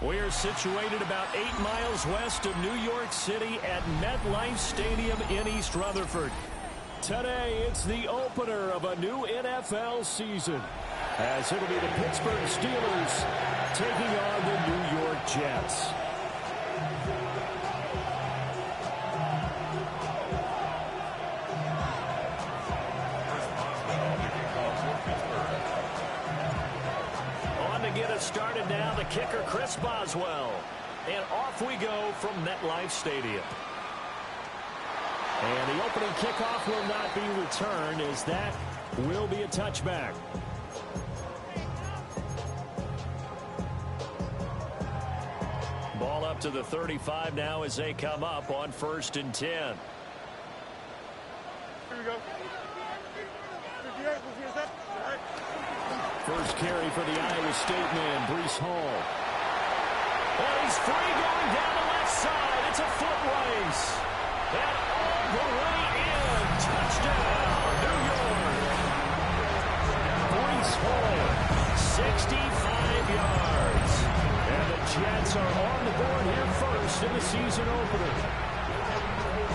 We're situated about 8 miles west of New York City at MetLife Stadium in East Rutherford. Today, it's the opener of a new NFL season, as it'll be the Pittsburgh Steelers taking on the New York Jets. On to get us started now, the kicker, Chris Boswell. And off we go from MetLife Stadium. And the opening kickoff will not be returned, as that will be a touchback. Ball up to the 35 now as they come up on 1st and 10. Here we go. First carry for the Iowa State man, Breece Hall. And he's free going down the left side. It's a foot race. And all the way in. Touchdown, New York. Breece Hall, 65 yards. And the Jets are on the board here first in the season opener.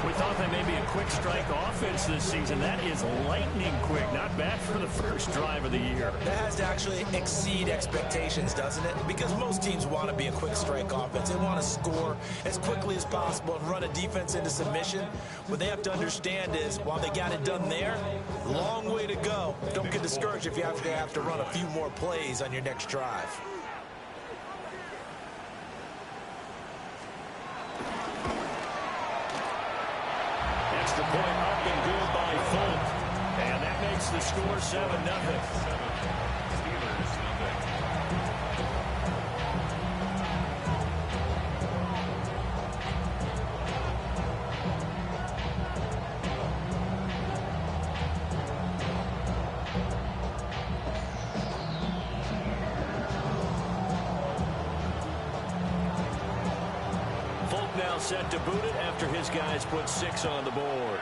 We thought that may be a quick strike offense this season. That is lightning quick. Not bad for the first drive of the year. That has to actually exceed expectations, doesn't it? Because most teams want to be a quick strike offense. They want to score as quickly as possible and run a defense into submission. What they have to understand is, while they got it done there, long way to go. Don't get discouraged if you have to run a few more plays on your next drive. The point up and good by Folk. And that makes the score 7-0. Folk now set to boot it after his guys put 6 on the board.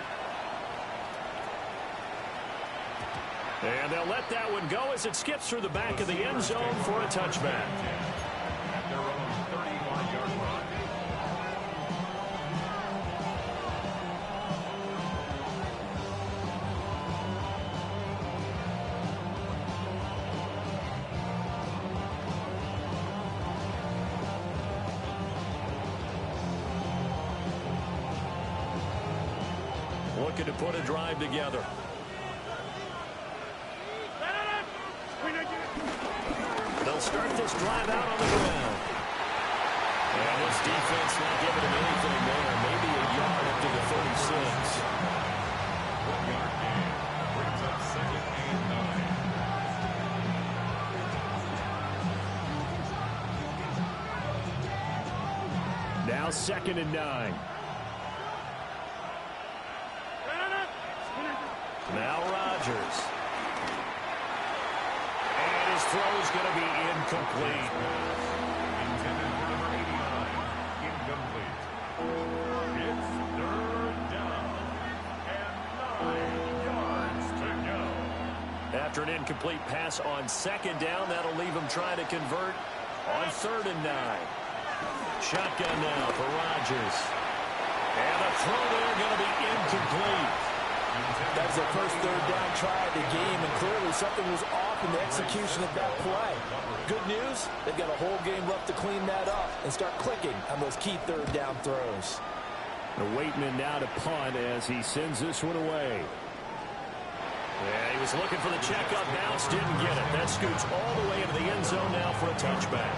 And they'll let that one go as it skips through the back of the end zone for a touchback. At their own 31-yard line. Looking to put a drive together. They'll start this drive out on the ground. And this defense not giving him anything there. Maybe a yard up to the 36. 1-yard gain. Brings up 2nd and 9. Now 2nd and 9. Now Rodgers. And his throw is going to be incomplete. Intended for number 89. Incomplete. It's 3rd down. And 9 yards to go. After an incomplete pass on 2nd down, that'll leave him trying to convert on 3rd and 9. Shotgun now for Rodgers. And the throw there going to be incomplete. That's the first 3rd down try of the game, and clearly something was off in the execution of that play. Good news, they've got a whole game left to clean that up and start clicking on those key 3rd down throws. The Waitman now to punt as he sends this one away. Yeah, he was looking for the checkup bounce, didn't get it. That scoots all the way into the end zone now for a touchback.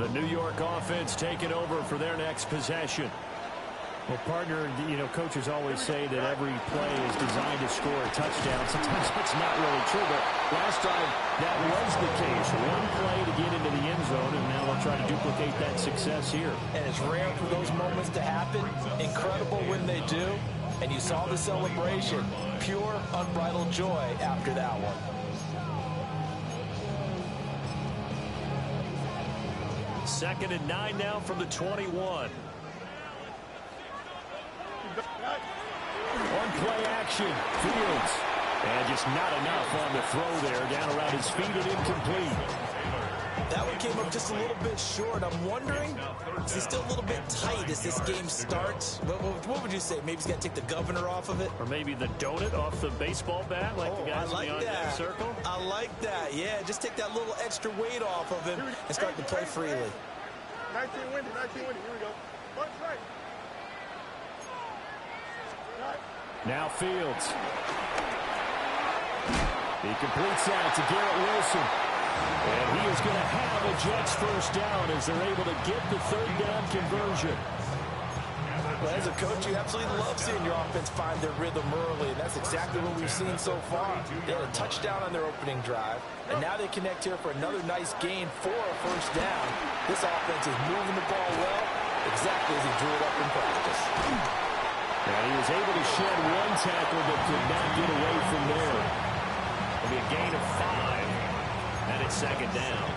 The New York offense taking over for their next possession. Well, partner, you know, coaches always say that every play is designed to score a touchdown. Sometimes that's not really true, but last time that was the case. One play to get into the end zone, and now they'll try to duplicate that success here. And it's rare for those moments to happen. Incredible when they do. And you saw the celebration. Pure, unbridled joy after that one. Second and 9 now from the 21. One play action. Fields. And just not enough on the throw there. Down around his feet and incomplete. That one came up just a little bit short. I'm wondering, is he still a little bit tight as this game starts? What would you say? Maybe he's got to take the governor off of it? Or maybe the donut off the baseball bat like the guys like in the on-deck circle? I like that. Yeah, just take that little extra weight off of him and start to play freely. 19 windy, 19 windy. Here we go. One strike. Now Fields. He completes out to Garrett Wilson. And he is going to have a Jets first down as they're able to get the third down conversion. Well, as a coach, you absolutely love seeing your offense find their rhythm early, and that's exactly what we've seen so far. They had a touchdown on their opening drive, and now they connect here for another nice gain for a first down. This offense is moving the ball well, exactly as he drew it up in practice. Now he was able to shed one tackle but could not get away from there. It'll be a gain of 5, and it's second down.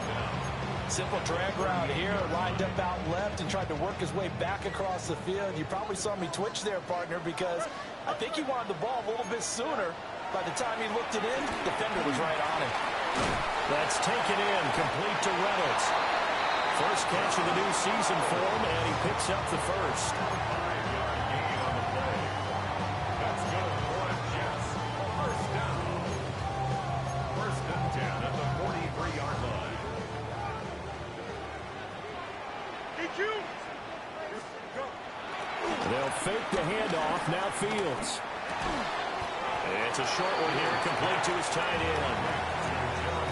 Simple drag route here, lined up out left and tried to work his way back across the field. You probably saw me twitch there, partner, because I think he wanted the ball a little bit sooner. By the time he looked it in, the defender was right on him. That's taken in, complete to Reynolds. First catch of the new season for him, and he picks up the first. They'll fake the handoff. Now Fields. It's a short one here, complete to his tight end.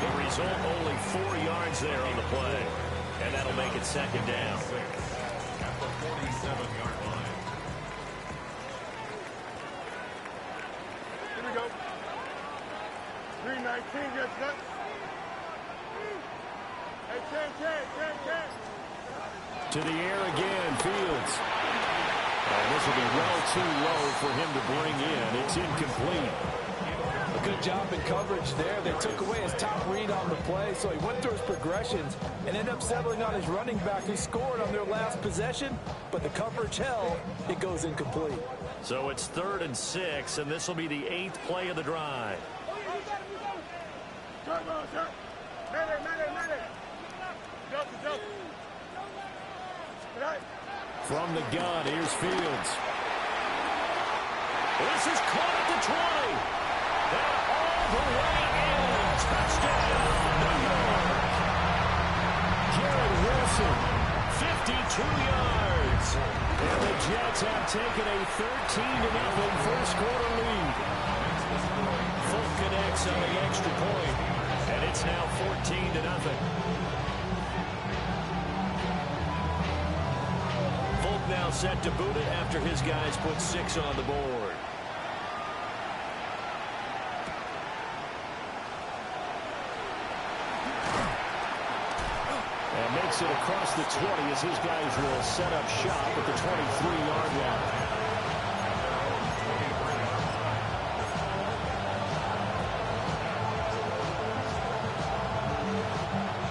The result, only 4 yards there on the play. And that'll make it second down. At the 47-yard line. Here we go. 319 gets up. Hey, 10. To the air again, Fields. And this will be well too low for him to bring in. It's incomplete. A good job in coverage there. They took away his top read on the play, so he went through his progressions and ended up settling on his running back who scored on their last possession, but the coverage held. It goes incomplete. So it's 3rd and 6, and this will be the 8th play of the drive. From the gun, here's Fields. This is caught at the 20. And all the way in. Touchdown, New York. Garrett Wilson, 52 yards. And the Jets have taken a 13-0 first quarter lead. Folk connects on the extra point, and it's now 14-0. Now set to boot it after his guys put 6 on the board. And makes it across the 20 as his guys will set up shop at the 23-yard line.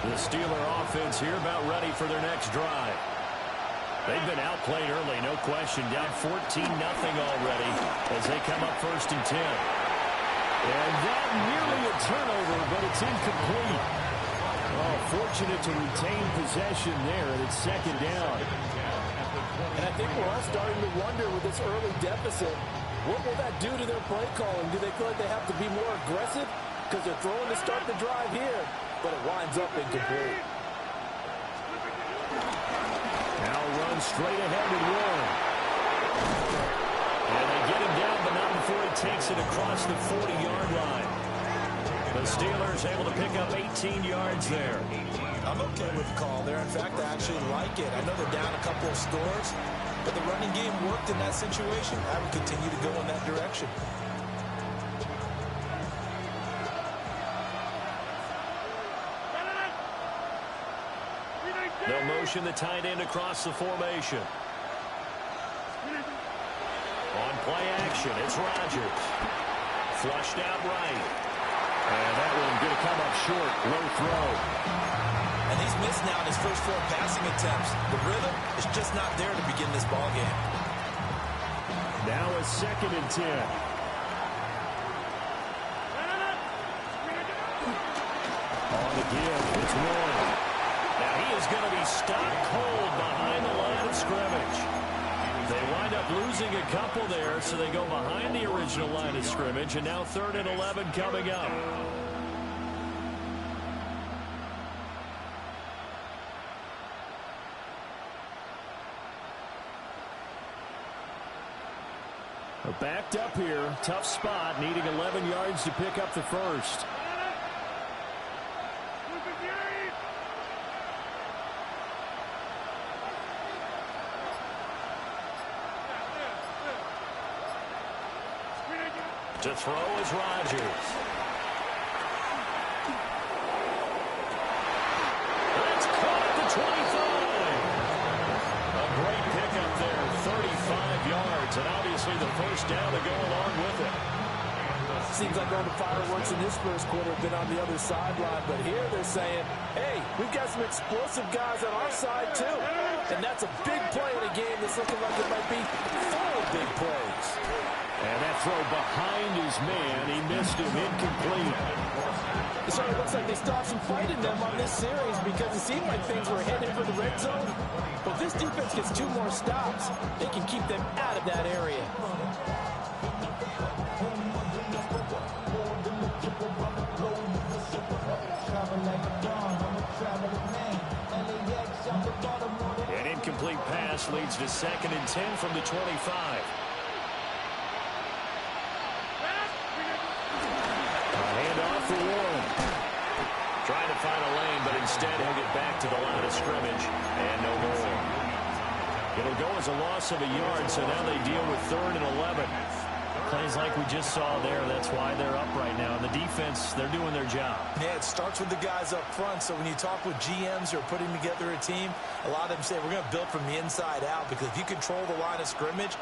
The Steeler offense here about ready for their next drive. They've been outplayed early, no question. Down 14-0 already as they come up 1st and 10. And that nearly a turnover, but it's incomplete. Oh, fortunate to retain possession there, and it's second down. And I think we're all starting to wonder with this early deficit, what will that do to their play calling? Do they feel like they have to be more aggressive because they're throwing to start the drive here, but it winds up incomplete. Now run straight ahead with Warren. And they get him down, but not before he takes it across the 40-yard line. The Steelers able to pick up 18 yards there. I'm okay with the call there. In fact, I actually like it. I know they're down a couple of scores, but the running game worked in that situation. I would continue to go in that direction. They'll motion the tight end across the formation. On play action, it's Rodgers. Flushed out right. And that one going to come up short. Low throw. And he's missed now in his first 4 passing attempts. The rhythm is just not there to begin this ball game. Now a 2nd and 10. On the give, it's Warren. Now he is going to be stopped cold behind the line of scrimmage. They wind up losing a couple there, so they go behind the original line of scrimmage, and now 3rd and 11 coming up. Backed up here, tough spot, needing 11 yards to pick up the first. To throw is Rodgers. That's caught at the 25. A great pickup there, 35 yards, and obviously the first down to go along with it. Seems like all the fireworks in this first quarter have been on the other sideline, but here they're saying, hey, we've got some explosive guys on our side too. And that's a big play in a game that's looking like it might be full of big plays. And that throw behind his man, he missed him, incomplete. It sort of looks like they stopped some fight in them on this series because it seemed like things were headed for the red zone. But if this defense gets 2 more stops, they can keep them out of that area. An incomplete pass leads to 2nd and 10 from the 25. For Warren. Trying to find a lane, but instead he'll get back to the line of scrimmage and no more. It'll go as a loss of a yard, so now they deal with 3rd and 11. Plays like we just saw there, that's why they're up right now. The defense, they're doing their job. Yeah, it starts with the guys up front, so when you talk with GMs who are putting together a team, a lot of them say we're going to build from the inside out because if you control the line of scrimmage,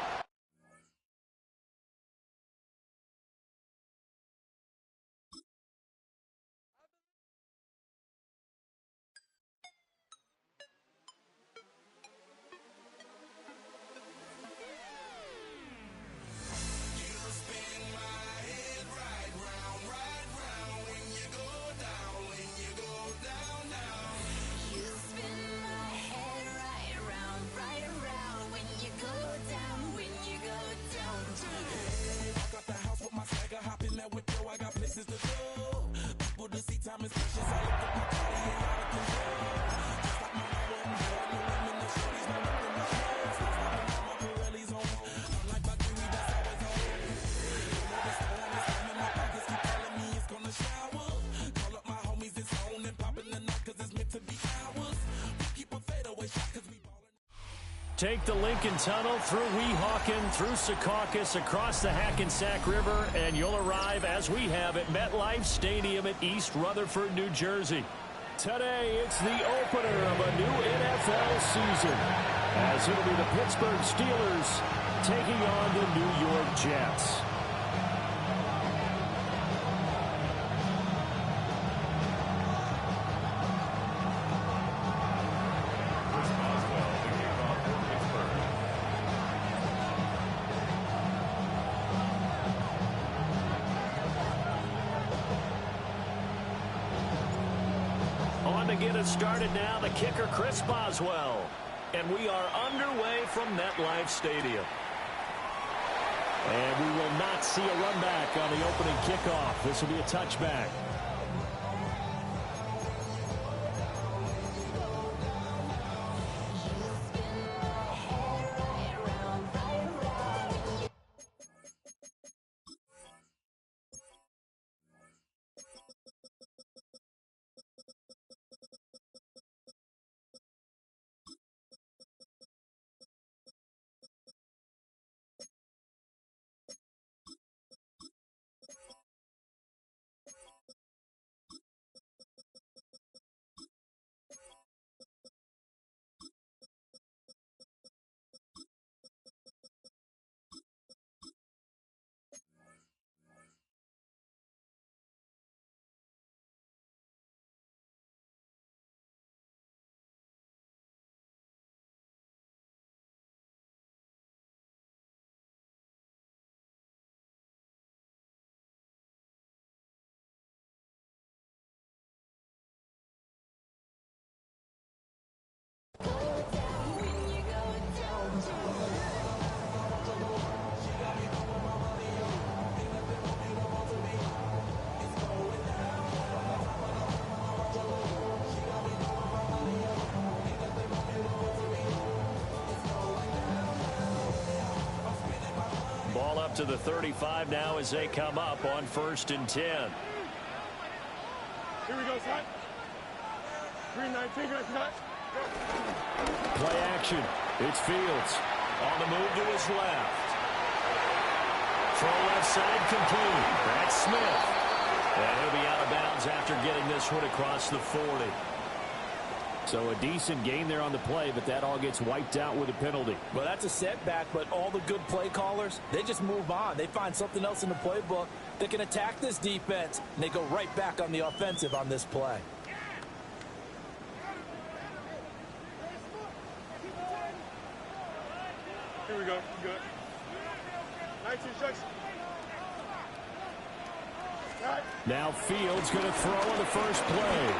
Take the Lincoln Tunnel through Weehawken, through Secaucus, across the Hackensack River, and you'll arrive, as we have, at MetLife Stadium at East Rutherford, New Jersey. Today, it's the opener of a new NFL season, as it'll be the Pittsburgh Steelers taking on the New York Jets. On to get us started now, the kicker, Chris Boswell. And we are underway from MetLife Stadium. And we will not see a run back on the opening kickoff. This will be a touchback. to the 35 now as they come up on 1st and 10. Here we go, son. 3-19, good. Play action. It's Fields on the move to his left. Throw left side complete. That's Smith. And he'll be out of bounds after getting this one across the 40. So a decent gain there on the play, but that all gets wiped out with a penalty. Well, that's a setback, but all the good play callers, they just move on. They find something else in the playbook that can attack this defense, and they go right back on the offensive on this play. Here we go. Good. 19 shots. Now Fields going to throw on the first play.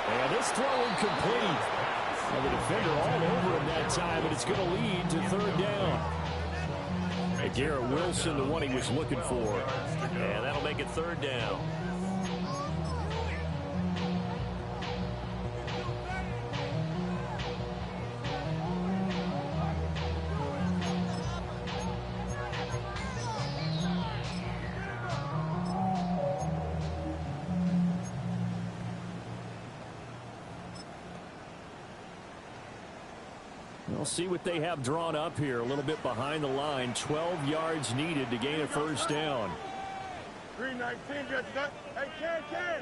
And this throw incomplete. Well, the defender all over him that time, and it's going to lead to 3rd down. And Garrett Wilson, the one he was looking for. And that'll make it 3rd down. We'll see what they have drawn up here. A little bit behind the line. 12 yards needed to gain a 1st down. 3-19, just got. Hey, Ken.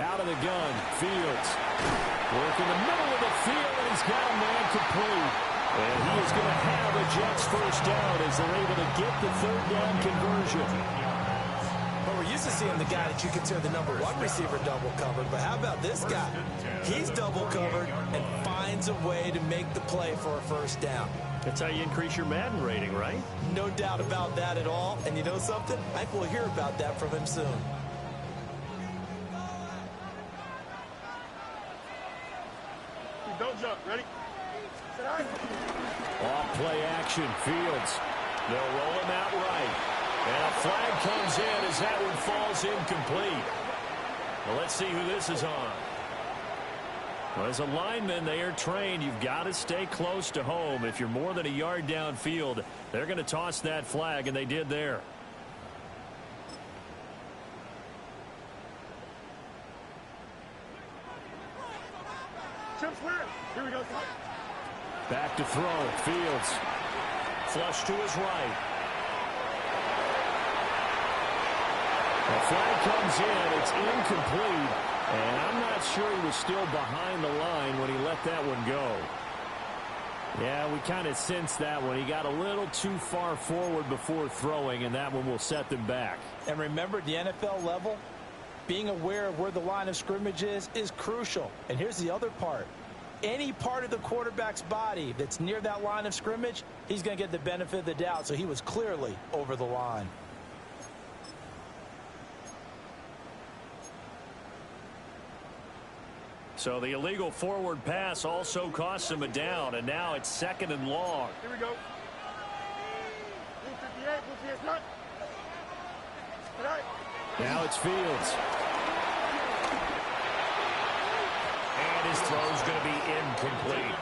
Out of the gun, Fields. Work in the middle of the field, and he's got a man complete. And he is going to have a Jets 1st down as they're able to get the 3rd down conversion. But we're used to seeing the guy that you consider the number 1 receiver double covered. But how about this guy? He's double covered and finds a way to make the play for a 1st down. That's how you increase your Madden rating, right? No doubt about that at all. And you know something? I think we'll hear about that from him soon. Don't jump. Ready? Off play action. Fields. They'll roll him out right. And a flag comes in as that one falls incomplete. Well, let's see who this is on. Well, as a lineman, they are trained. You've got to stay close to home. If you're more than a yard downfield, they're going to toss that flag, and they did there. Here we go. Back to throw. Fields. Flush to his right. The flag comes in. It's incomplete. And I'm not sure he was still behind the line when he let that one go. Yeah, we kind of sensed that one. He got a little too far forward before throwing, and that one will set them back. And remember, the NFL level, being aware of where the line of scrimmage is crucial. And here's the other part. Any part of the quarterback's body that's near that line of scrimmage, he's going to get the benefit of the doubt. So he was clearly over the line. So the illegal forward pass also cost him a down, and now it's 2nd and long. Here we go. 58, Now it's Fields. And his throw's going to be incomplete.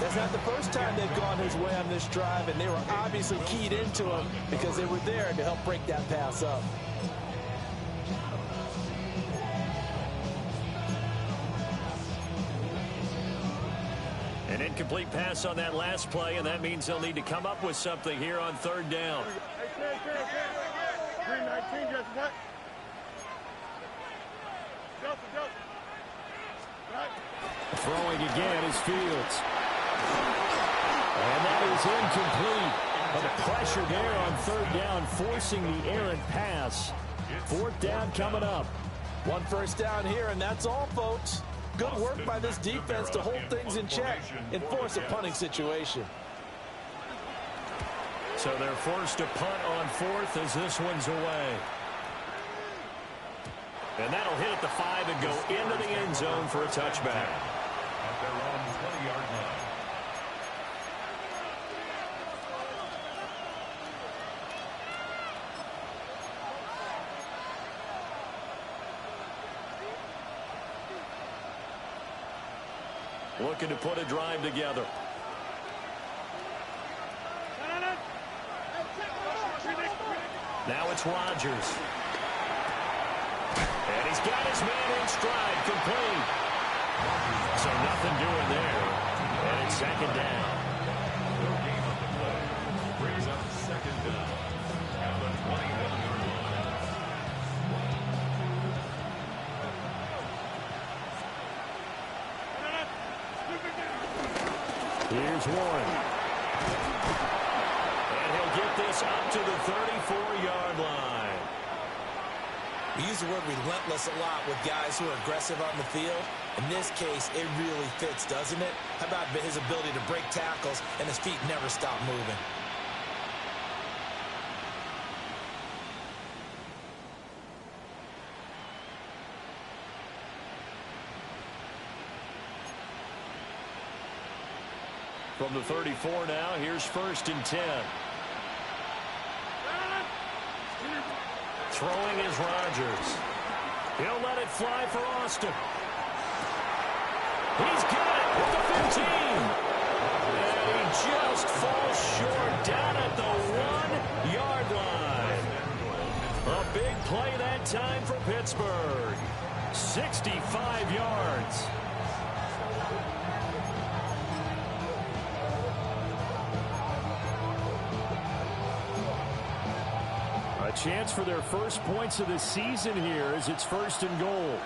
That's not the first time they've gone his way on this drive, and they were obviously keyed into him because they were there to help break that pass up. An incomplete pass on that last play, and that means they'll need to come up with something here on 3rd down. 3-19, just what? Throwing again is Fields. And that is incomplete. But the pressure there on 3rd down, forcing the errant pass. 4th down coming up. 1 1st down here, and that's all, folks. Good work by this defense to hold things in check and force a punting situation. So they're forced to punt on 4th as this one's away. And that'll hit at the 5 and go into the end zone for a touchback. At their own 20-yard line. Looking to put a drive together. Now it's Rodgers. And he's got his man in stride, complete. So nothing doing there. And it's second down. No gain on the play. Brings up second down at the 21-yard line. Here's Warren. And he'll get this up to the 34-yard line. We use the word relentless a lot with guys who are aggressive on the field. In this case, it really fits, doesn't it? How about his ability to break tackles and his feet never stop moving? From the 34 now, here's 1st and 10. Throwing is Rodgers. He'll let it fly for Austin. He's got it with the 15. And he just falls short down at the 1-yard line. A big play that time for Pittsburgh. 65 yards. A chance for their first points of the season here as it's 1st and goal.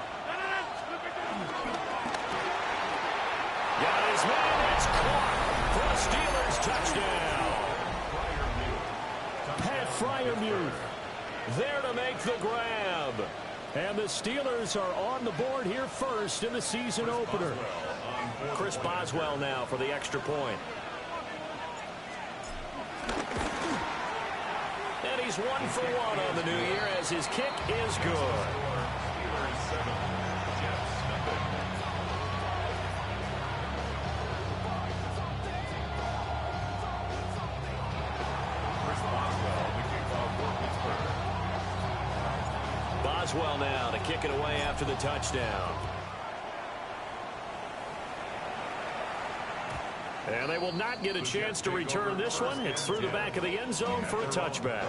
Got his man. It's caught for a Steelers touchdown. Pat Freiermuth there to make the grab. And the Steelers are on the board here first in the season opener. Chris Boswell now for the extra point. And he's 1 for 1 on the new year as his kick is good. Boswell now to kick it away after the touchdown. And they will not get a chance to return this one. It's through the back of the end zone for a touchback.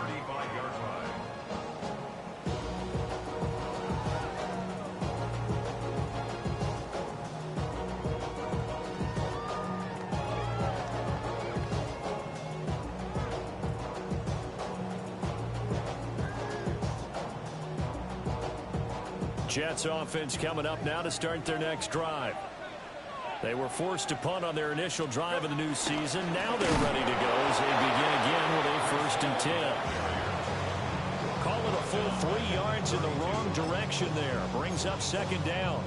Jets offense coming up now to start their next drive. They were forced to punt on their initial drive of the new season. Now they're ready to go as they begin again with a 1st and 10. Call it a full 3 yards in the wrong direction there. Brings up 2nd down.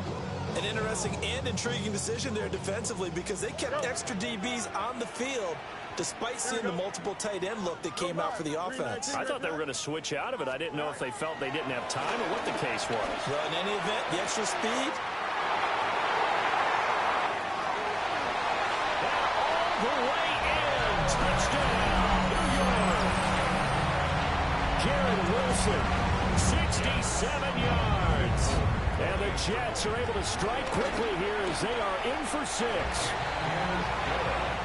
An interesting and intriguing decision there defensively because they kept extra DBs on the field despite seeing the multiple tight end look that came out for the offense. I thought they were going to switch out of it. I didn't know if they felt they didn't have time or what the case was. Well, in any event, the extra speed. The way in. Touchdown, New York. Garrett Wilson, 67 yards. And the Jets are able to strike quickly here as they are in for 6.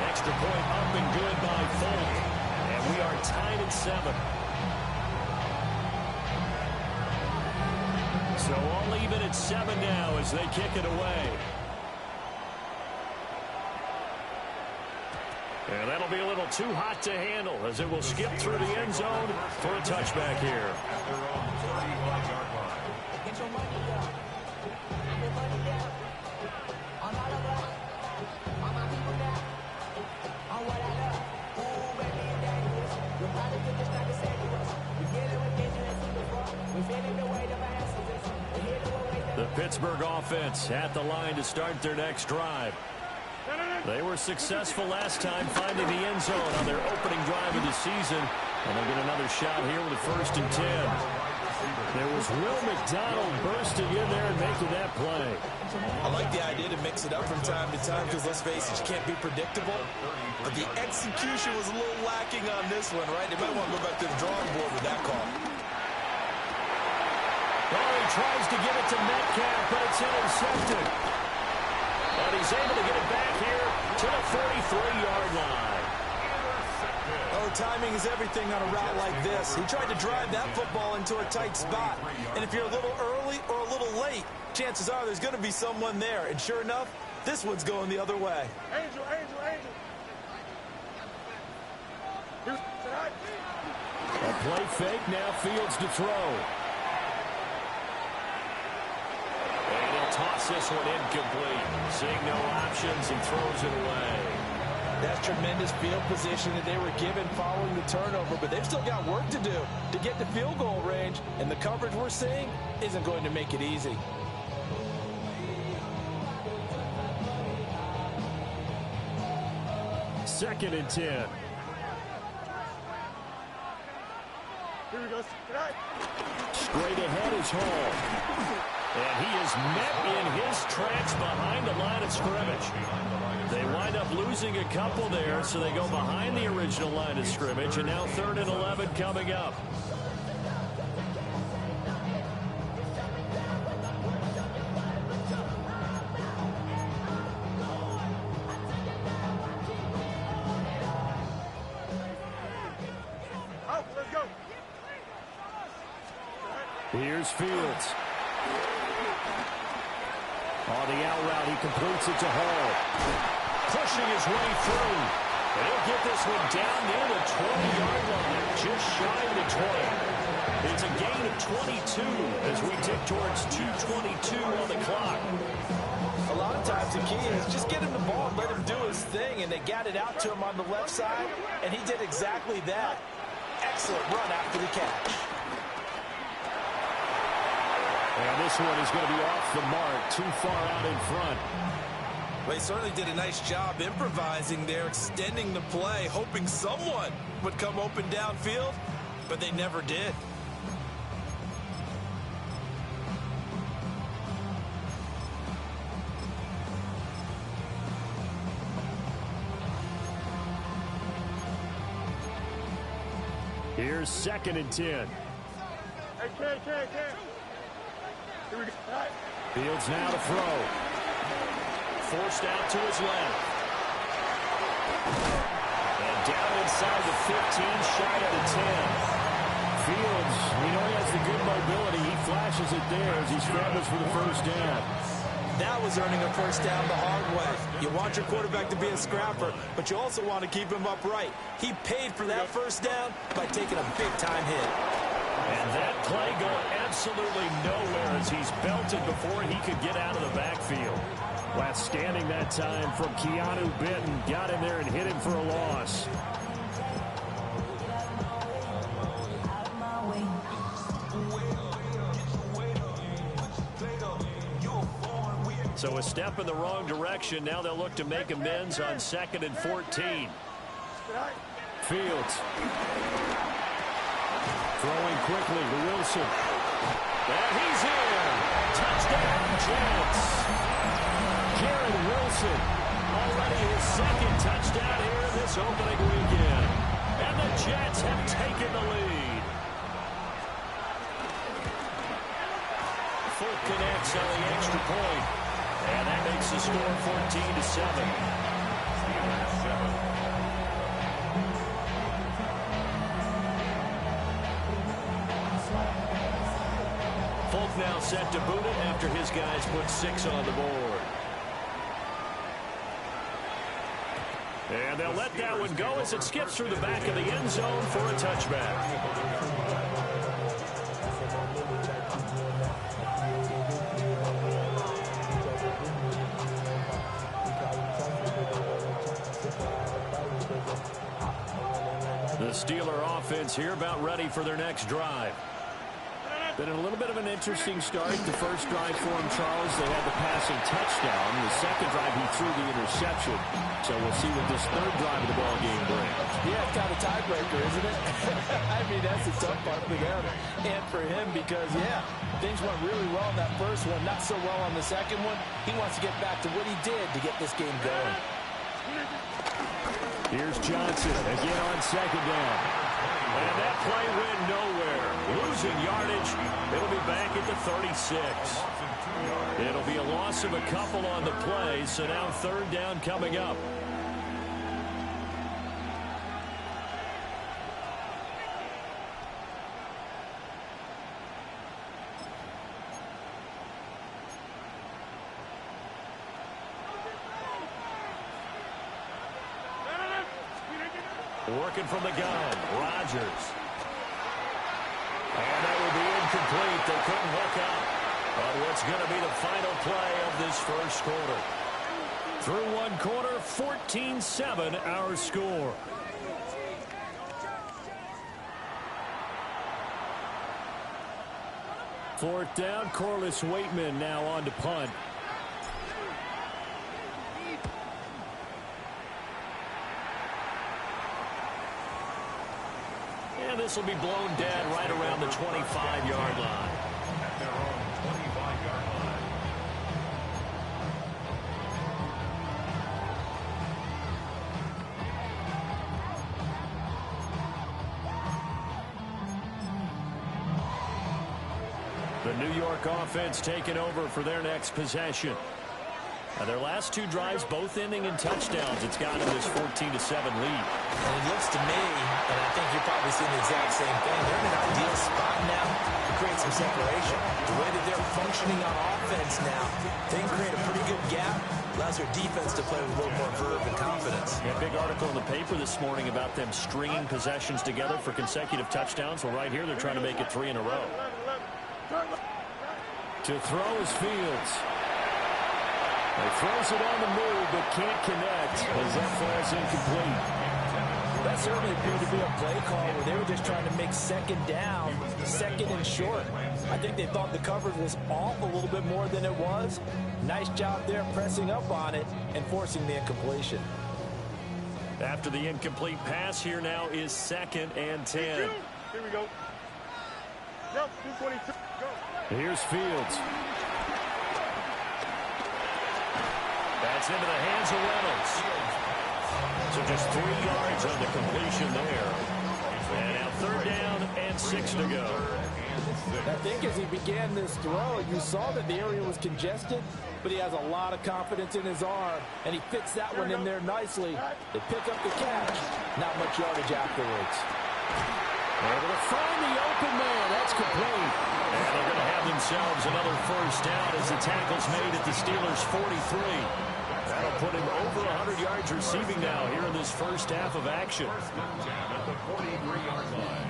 Extra point up and good by Folk. And we are tied at 7. So all even at 7 now as they kick it away. And that'll be a little too hot to handle as it will skip through the end zone for a touchback here. The Pittsburgh offense at the line to start their next drive. They were successful last time finding the end zone on their opening drive of the season. And they'll get another shot here with a 1st and 10. There was Will McDonald bursting in there and making that play. I like the idea to mix it up from time to time because, let's face it, you can't be predictable. But the execution was a little lacking on this one, right? They might want to go back to the drawing board with that call. Oh, he tries to get it to Metcalf, but it's intercepted. And he's able to get it back here to the 43-yard line. Oh, timing is everything on a route like this. He tried to drive that football into a tight spot. And if you're a little early or a little late, chances are there's going to be someone there. And sure enough, this one's going the other way. Angel. A play fake, now Fields to throw. And he'll toss this one incomplete. Seeing no options, he throws it away. That's tremendous field position that they were given following the turnover, but they've still got work to do to get to field goal range, and the coverage we're seeing isn't going to make it easy. Second and 10. Here we go. Straight ahead is Hall. And he is met in his tracks behind the line of scrimmage. They wind up losing a couple there, so they go behind the original line of scrimmage, and now 3rd and 11 coming up. Let's go. Here's Fields. On the out route, he completes it to Hall. Pushing his way through. And he'll get this one down near the 20-yard line, just shy of the 20. It's a gain of 22 as we tick towards 2:22 on the clock. A lot of times the key is just get him the ball and let him do his thing, and they got it out to him on the left side, and he did exactly that. Excellent run after the catch. And this one is going to be off the mark, too far out in front. Well, he certainly did a nice job improvising there, extending the play, hoping someone would come open downfield, but they never did. Here's 2nd and 10. Hey, Ken. Here we go. All right. Fields now to throw. Forced out to his left. And down inside the 15, shy of the 10. Fields, we know he has the good mobility. He flashes it there as he scrambles for the first down. That was earning a first down the hard way. You want your quarterback to be a scrapper, but you also want to keep him upright. He paid for that first down by taking a big-time hit. And that play going absolutely nowhere as he's belted before he could get out of the backfield. Outstanding that time from Keanu Benton. Got him there and hit him for a loss. So a step in the wrong direction. Now they'll look to make amends on 2nd and 14. Fields. Throwing quickly to Wilson. And he's in. Touchdown, Jets. Garrett Wilson. Already his 2nd touchdown here in this opening weekend. And the Jets have taken the lead. Fulk connects on the extra point. And that makes the score 14-7. Fulk now set to boot it after his guys put 6 on the board. And they'll let that one go as it skips through the back of the end zone for a touchback. The Steeler offense here about ready for their next drive. Been a little bit of an interesting start. The first drive for him, Charles, they had the passing touchdown. The second drive, he threw the interception. So we'll see what this third drive of the ball game brings. Yeah, it's kind of a tiebreaker, isn't it? I mean, that's a tough part for them and for him because, yeah, things went really well in that first one, not so well on the second one. He wants to get back to what he did to get this game going. Here's Johnson again on 2nd down. And that play went nowhere. Losing yardage. It'll be back at the 36. It'll be a loss of a couple on the play, so now 3rd down coming up. Working from the gun, Rodgers. And that will be incomplete. They couldn't hook up on what's going to be the final play of this first quarter. Through one quarter, 14-7 our score. Fourth down, Corliss Waitman now on to punt. And this will be blown dead right around the 25-yard line. At their own 25-yard line. The New York offense taking over for their next possession. Now their last two drives both ending in touchdowns. It's gotten this 14-7 lead. And it looks to me, and I think you're probably seeing the exact same thing, they're in an ideal spot now to create some separation. The way that they're functioning on offense now, they can create a pretty good gap. Allows their defense to play with a little more verve and confidence. A big article in the paper this morning about them stringing possessions together for consecutive touchdowns. Well, right here they're trying to make it 3 in a row. To throw is Fields. He throws it on the move, but can't connect as that falls incomplete. That certainly appeared to be a play call where they were just trying to make second down, second and short. I think they thought the coverage was off a little bit more than it was. Nice job there pressing up on it and forcing the incompletion. After the incomplete pass, here now is 2nd and 10. Here we go. Yep, 222. Go. Here's Fields. That's into the hands of Reynolds. So just 3 yards on the completion there. And now 3rd down and 6 to go. I think as he began this throw, you saw that the area was congested, but he has a lot of confidence in his arm, and he fits that one in there nicely. They pick up the catch. Not much yardage afterwards. Able to find the open man. That's complete. And they're going to have themselves another first down as the tackle's made at the Steelers' 43. That'll put him over 100 yards receiving now here in this first half of action. First and 10 at the 43-yard line.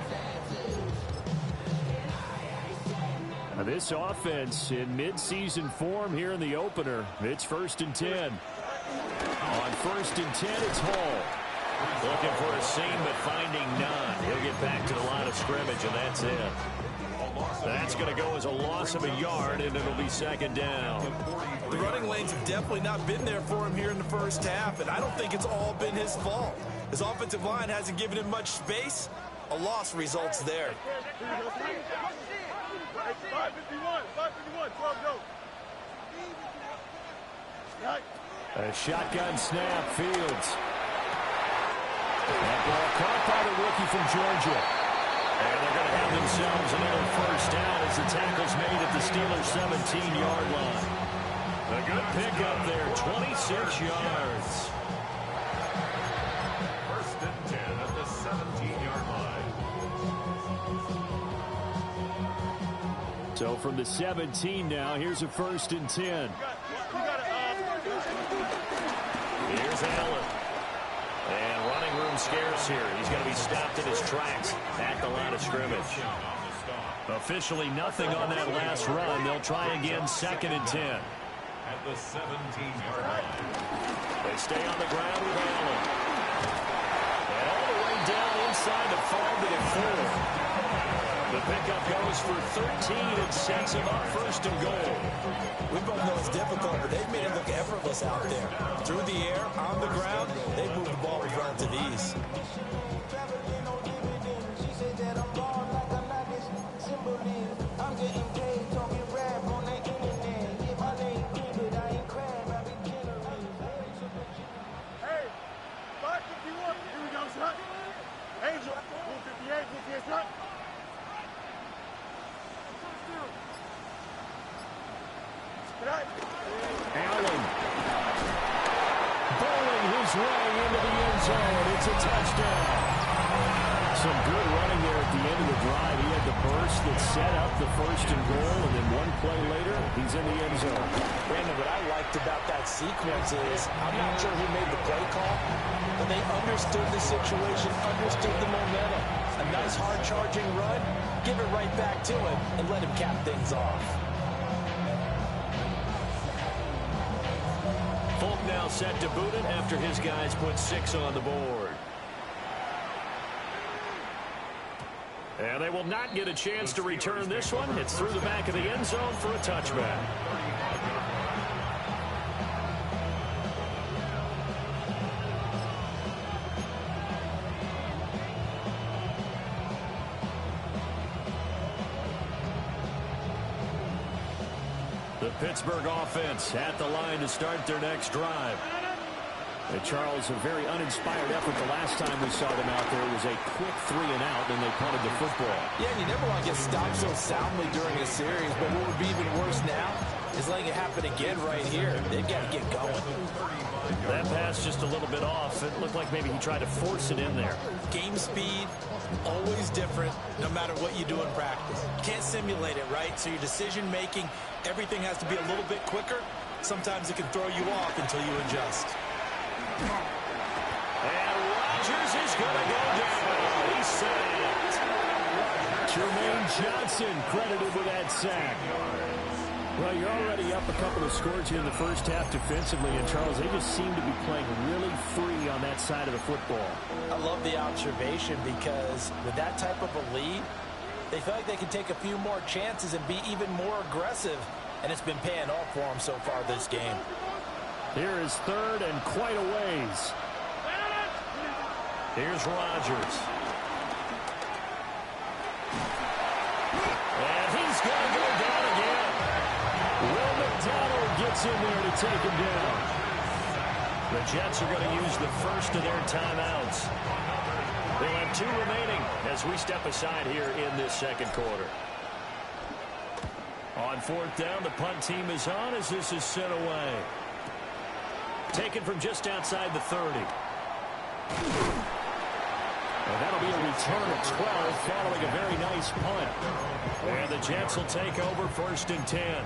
Now this offense in midseason form here in the opener. It's 1st and 10. On 1st and 10, it's Hall. Looking for a seam, but finding none. He'll get back to the line of scrimmage, and that's it. That's going to go as a loss of a yard, and it'll be 2nd down. The running lanes have definitely not been there for him here in the first half, and I don't think it's all been his fault. His offensive line hasn't given him much space. A loss results there. 551, 12 go. A shotgun snap, Fields. That ball caught by the rookie from Georgia. And they're going to have themselves another first down as the tackle's made at the Steelers' 17-yard line. A good pickup there, 26 yards. 1st and 10 at the 17-yard line. So from the 17 now, here's a 1st and 10. Here's Allen. And running room scarce here. He's going to be stopped in his tracks at the line of scrimmage. Officially nothing on that last run. They'll try again, 2nd and 10. At the 17-yard line. They stay on the ground with Allen. And all the way down inside the 5-4. The pickup goes for 13 and sets him up 1st and goal. We both know it's difficult, but they've made it look effortless out there. Through the air, on the ground, they've moved the ball with relative ease. Hey, 551. Here we go, son. Angel, 158, son. Allen bowling his way into the end zone. It's a touchdown. Some good running there at the the end of the drive, he had the burst that set up the first and goal, and then one play later, he's in the end zone. Brandon, what I liked about that sequence is, I'm not sure who made the play call, but they understood the situation, understood the momentum. A nice hard-charging run, give it right back to him, and let him cap things off. Folk now set to boot it after his guys put 6 on the board. And they will not get a chance to return this one. It's through the back of the end zone for a touchback. The Pittsburgh offense at the line to start their next drive. And Charles, a very uninspired effort the last time we saw them out there. It was a quick 3 and out, and they punted the football. Yeah, and you never want to get stopped so soundly during a series, but what would be even worse now is letting it happen again right here. They've got to get going. That pass just a little bit off. It looked like maybe he tried to force it in there. Game speed, always different, no matter what you do in practice. Can't simulate it, right? So your decision-making, everything has to be a little bit quicker. Sometimes it can throw you off until you adjust. And Rodgers is going to go down. He's sacked. Jermaine Johnson credited with that sack. Well, you're already up a couple of scores here in the first half defensively, and Charles, they just seem to be playing really free on that side of the football. I love the observation because with that type of a lead, they feel like they can take a few more chances and be even more aggressive, and it's been paying off for them so far this game. Here is third and quite a ways. Here's Rodgers. And he's going to go down again. Will McDonald gets in there to take him down. The Jets are going to use the first of their timeouts. They'll have 2 remaining as we step aside here in this second quarter. On 4th down, the punt team is on as this is sent away. Taken from just outside the 30. And that'll be a return of 12 following a very nice punt. And the Jets will take over 1st and 10.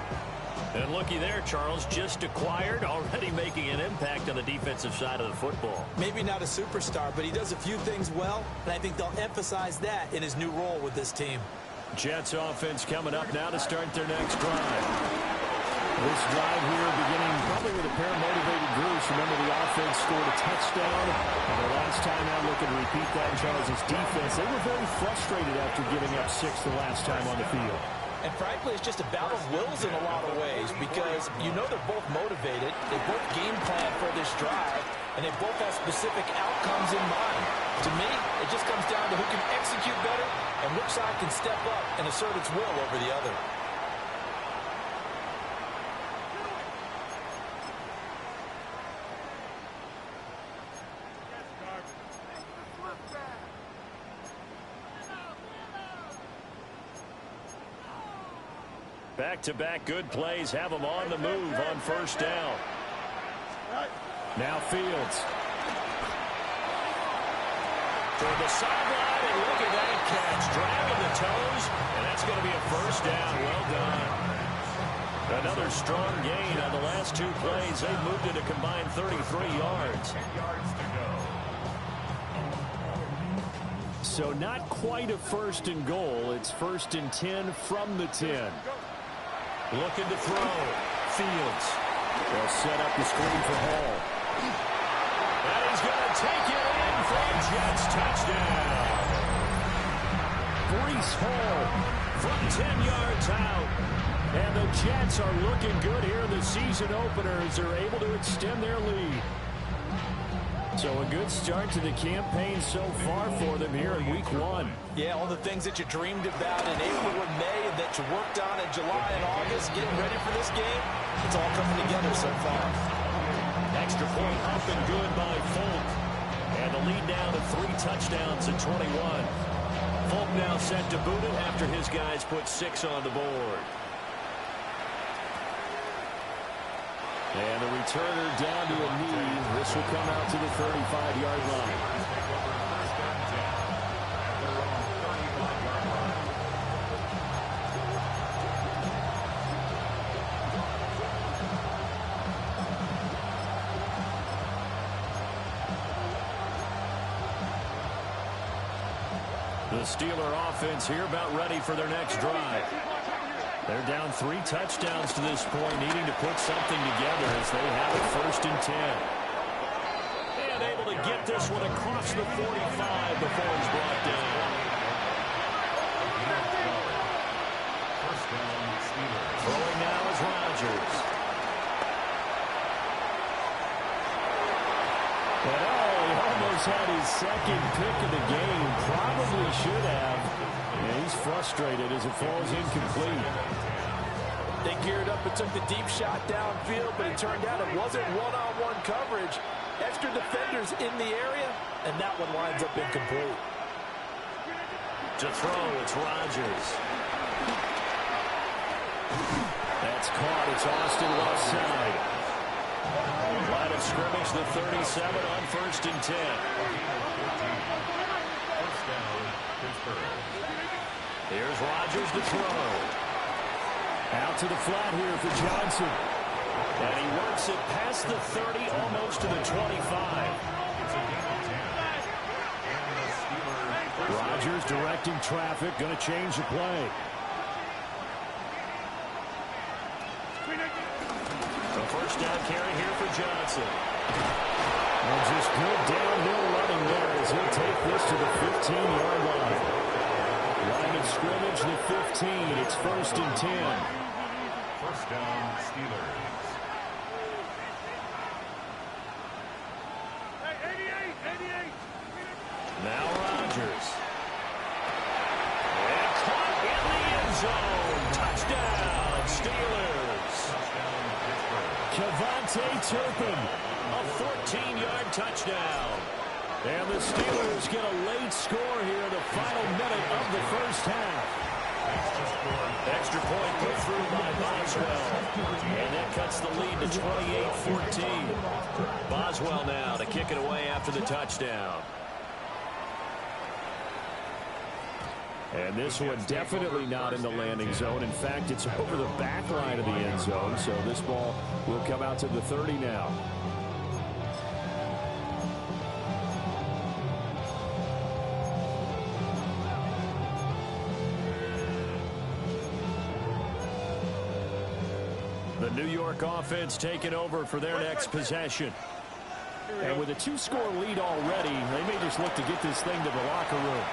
And looky there, Charles, just acquired, already making an impact on the defensive side of the football. Maybe not a superstar, but he does a few things well, and I think they'll emphasize that in his new role with this team. Jets offense coming up now to start their next drive. This drive here beginning probably with a pair of motivated groups. Remember, the offense scored a touchdown. And the last time out, looking to repeat that in Charles' defense. They were very frustrated after giving up 6 the last time on the field. And frankly, it's just a battle of wills in a lot of ways because you know they're both motivated. They both game plan for this drive, and they both have specific outcomes in mind. To me, it just comes down to who can execute better and which side can step up and assert its will over the other. Back-to-back good plays have them on the move on 1st down. Now Fields. Toward the sideline, and look at that catch. Dragging the toes, and that's going to be a 1st down. Well done. Another strong gain on the last 2 plays. They've moved it a combined 33 yards. So not quite a 1st and goal. It's 1st and 10 from the 10. Looking to throw. Fields. They'll set up the screen for Hall. And he's going to take it in for a Jets touchdown. Breece Hall from 10 yards out. And the Jets are looking good here in the season opener as they're able to extend their lead. So a good start to the campaign so far for them here in week 1. Yeah, all the things that you dreamed about in April and May and that you worked on in July and August, getting ready for this game, it's all coming together so far. Extra point up and good by Folk. And the lead now to 3 touchdowns at 21. Folk now set to boot it after his guys put 6 on the board. And the returner down to a knee. This will come out to the 35-yard line. The Steeler offense here about ready for their next drive. They're down 3 touchdowns to this point, needing to put something together as they have it 1st and 10. And able to get this one across the 45 before it's brought down. First down, Steelers. Throwing now is Rodgers. He almost had his 2nd pick of the game. Probably should have. And he's frustrated as it falls incomplete. They geared up and took the deep shot downfield, but it turned out it wasn't one-on-one coverage. Extra defenders in the area, and that one winds up incomplete. To throw, it's Rodgers. That's caught. It's Austin left side. Line of scrimmage, the 37 on 1st and 10. First down, Pittsburgh. Here's Rodgers to throw. Out to the flat here for Johnson. And he works it past the 30, almost to the 25. It's a gain of 10. And the Steelers. Rodgers directing traffic, going to change the play. The first down carry here for Johnson. And just good downhill running there as he'll take this to the 15-yard line. Line of scrimmage, the 15. It's 1st and 10. First down, Steelers. Now Rodgers. And caught in the end zone. Touchdown, Steelers. Kevontae Turpin, a 14-yard touchdown. And the Steelers get a late score here in the final minute of the first half. Extra point put through by Boswell. And that cuts the lead to 28-14. Boswell now to kick it away after the touchdown. And this one definitely not in the landing zone. In fact, it's over the back line of the end zone. So this ball will come out to the 30 now. The New York offense taking over for their next possession. And with a 2-score lead already, they may just look to get this thing to the locker room.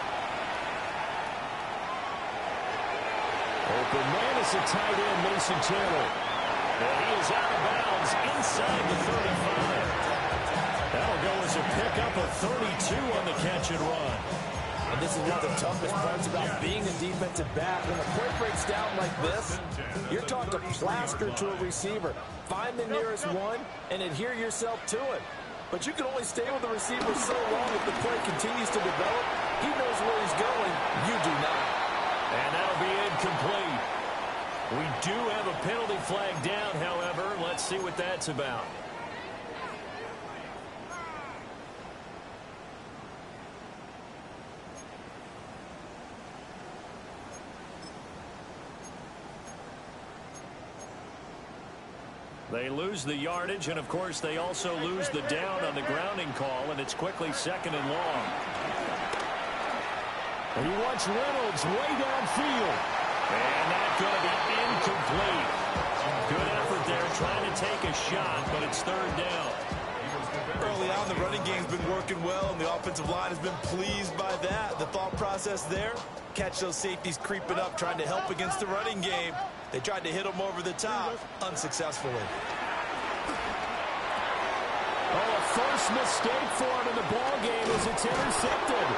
Open man is a tight end, Mason Taylor. And he is out of bounds inside the 35. That'll go as a pickup of 32 on the catch and run. And this is one of the toughest parts about being a defensive back. When the play breaks down like this, you're taught to plaster to a receiver. Find the nearest one and adhere yourself to it. But you can only stay with the receiver so long if the play continues to develop. He knows where he's going. You do not. And that'll be incomplete. We do have a penalty flag down, however. Let's see what that's about. They lose the yardage, and of course they also lose the down on the grounding call, and it's quickly 2nd and long. And he wants Reynolds way downfield. And that's going to be incomplete. Good effort there trying to take a shot, but it's 3rd down. Early on, the running game's been working well, and the offensive line has been pleased by that. The thought process there, catch those safeties creeping up, trying to help against the running game. They tried to hit them over the top, unsuccessfully. Oh, a first mistake for him in the ballgame as it's intercepted.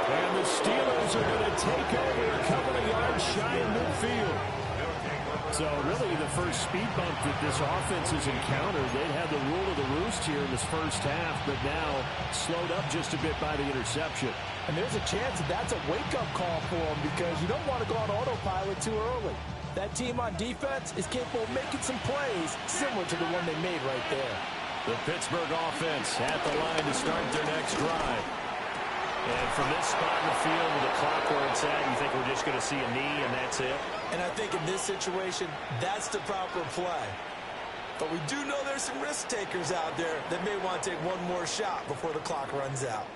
And the Steelers are going to take over a couple of yards shy of midfield. So really the first speed bump that this offense has encountered. They'd had the rule of the roost here in this first half, but now slowed up just a bit by the interception. And there's a chance that that's a wake-up call for them because you don't want to go on autopilot too early. That team on defense is capable of making some plays similar to the one they made right there. The Pittsburgh offense at the line to start their next drive. And from this spot in the field with the clock where it's at, you think we're just going to see a knee and that's it? And I think in this situation, that's the proper play. But we do know there's some risk takers out there that may want to take one more shot before the clock runs out.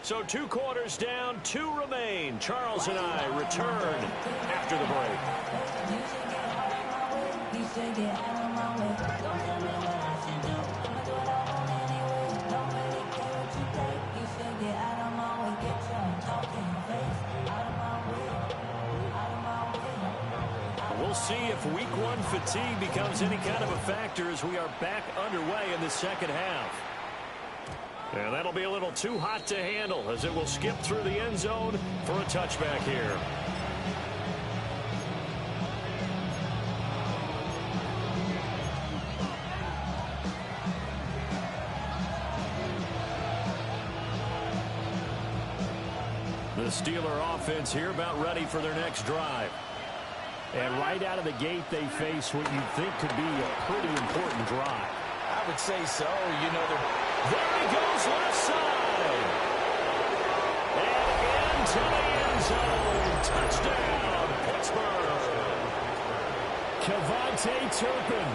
So 2 quarters down, 2 remain. Charles and I return after the break. We'll see if week 1 fatigue becomes any kind of a factor as we are back underway in the second half. And that'll be a little too hot to handle as it will skip through the end zone for a touchback here. The Steeler offense here about ready for their next drive. And right out of the gate, they face what you'd think could be a pretty important drive. I would say so. You know, there he goes left side. And into the end zone. Touchdown, Pittsburgh. KaVontae Turpin.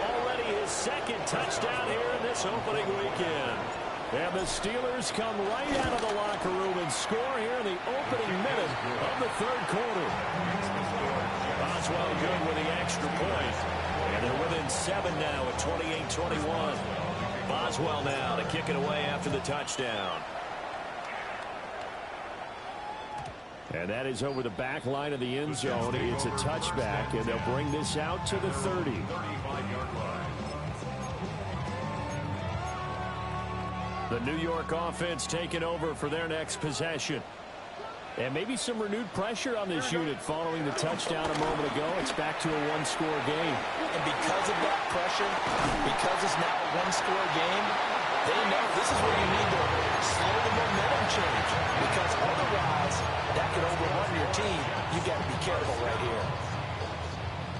Already his 2nd touchdown here in this opening weekend. And the Steelers come right out of the locker room and score here in the opening minute of the 3rd quarter. Boswell good with the extra point. And they're within 7 now at 28-21. Boswell now to kick it away after the touchdown. And that is over the back line of the end zone. It's a touchback, and they'll bring this out to the 30. 35-yard line. The New York offense taking over for their next possession. And maybe some renewed pressure on this unit following the touchdown a moment ago. It's back to a 1-score game. And because of that pressure, because it's now a 1-score game, they know this is where you need to slow the momentum change. Because otherwise, that could overrun your team. You've got to be careful right here.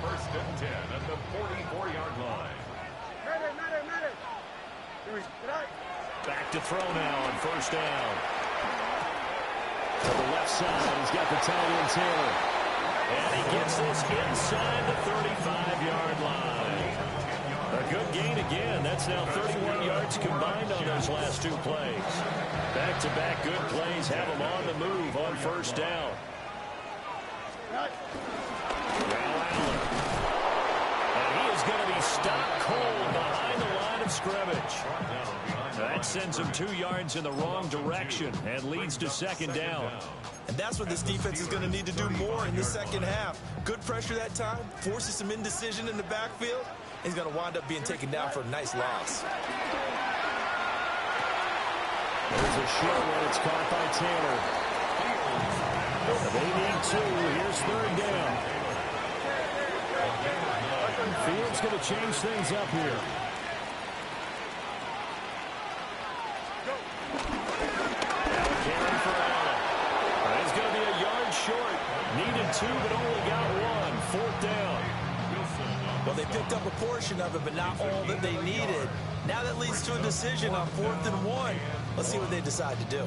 1st and 10 at the 44-yard line. Back to throw now on 1st down. To the left side, he's got the tight end Taylor. And he gets this inside the 35-yard line. A good gain again. That's now 31 yards combined on those last 2 plays. Back-to-back good plays have him on the move on 1st down. Now Allen. And he is going to be stopped cold behind the line of scrimmage. That sends him 2 yards in the wrong direction and leads to 2nd down. And that's what this defense is going to need to do more in the second half. Good pressure that time, forces some indecision in the backfield. He's going to wind up being taken down for a nice loss. There's a short one. It's caught by Taylor. They need 2. Here's 3rd down. Fields going to change things up here. Short. Needed 2, but only got 1. 4th down. Well, they picked up a portion of it, but not all that they needed. Now that leads to a decision on 4th and 1. Let's see what they decide to do.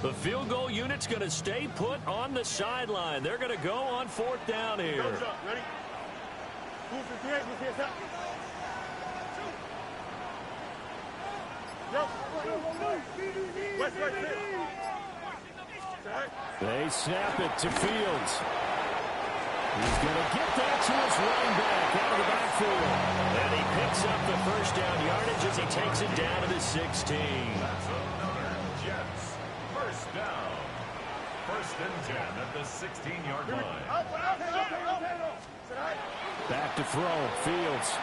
The field goal unit's going to stay put on the sideline. They're going to go on 4th down here. Ready? They snap it to Fields. He's going to get that to his running back out of the backfield. And he picks up the 1st down yardage as he takes it down to the 16. That's another Jets 1st down. 1st and 10 at the 16-yard line. Back to throw. Fields.